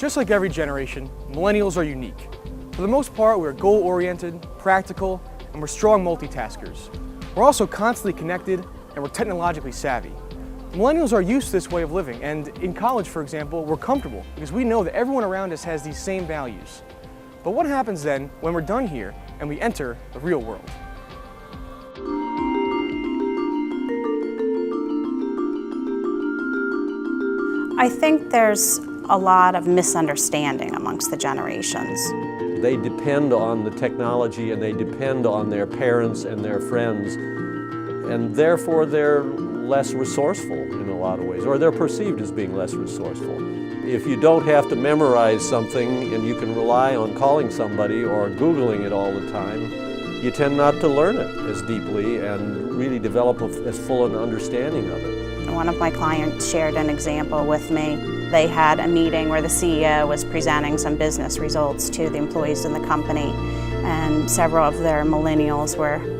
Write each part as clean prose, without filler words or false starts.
Just like every generation, millennials are unique. For the most part, we're goal-oriented, practical, and we're strong multitaskers. We're also constantly connected, and we're technologically savvy. Millennials are used to this way of living, and in college, for example, we're comfortable because we know that everyone around us has these same values. But what happens then when we're done here and we enter the real world? I think there's a lot of misunderstanding amongst the generations. They depend on the technology and they depend on their parents and their friends, and therefore they're less resourceful in a lot of ways, or they're perceived as being less resourceful. If you don't have to memorize something and you can rely on calling somebody or Googling it all the time, you tend not to learn it as deeply and really develop as full an understanding of it. One of my clients shared an example with me. They had a meeting where the CEO was presenting some business results to the employees in the company, and several of their millennials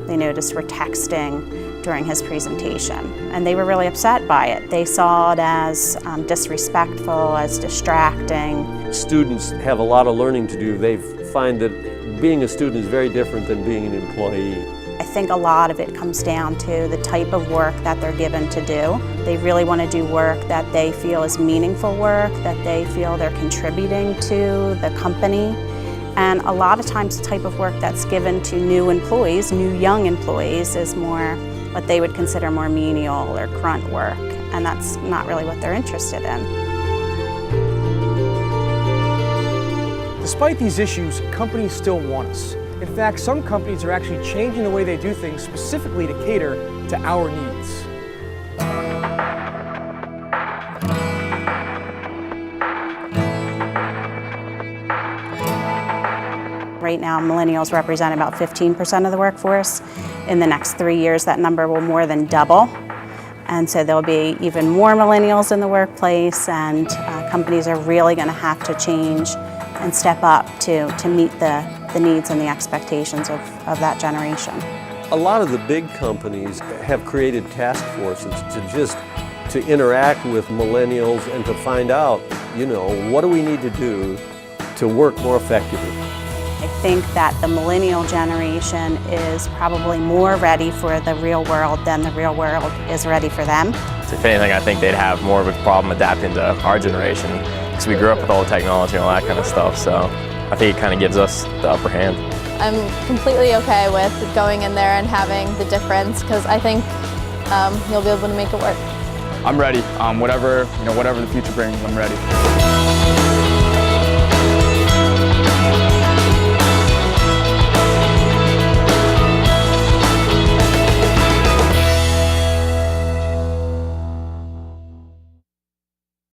they noticed were texting during his presentation, and they were really upset by it. They saw it as disrespectful, as distracting. Students have a lot of learning to do. They find that being a student is very different than being an employee. I think a lot of it comes down to the type of work that they're given to do. They really want to do work that they feel is meaningful work, that they feel they're contributing to the company. And a lot of times the type of work that's given to new employees, new young employees, is more what they would consider more menial or grunt work, and that's not really what they're interested in. Despite these issues, companies still want us. In fact, some companies are actually changing the way they do things specifically to cater to our needs. Right now, millennials represent about 15% of the workforce. In the next 3 years, that number will more than double. And so there'll be even more millennials in the workplace, and companies are really going to have to change and step up to meet the needs and the expectations of that generation. A lot of the big companies have created task forces to interact with millennials and to find out, what do we need to do to work more effectively. I think that the millennial generation is probably more ready for the real world than the real world is ready for them. If anything, I think they'd have more of a problem adapting to our generation because we grew up with all the technology and all that kind of stuff, so I think it kind of gives us the upper hand. I'm completely okay with going in there and having the difference because I think you'll be able to make it work. I'm ready. Whatever the future brings, I'm ready.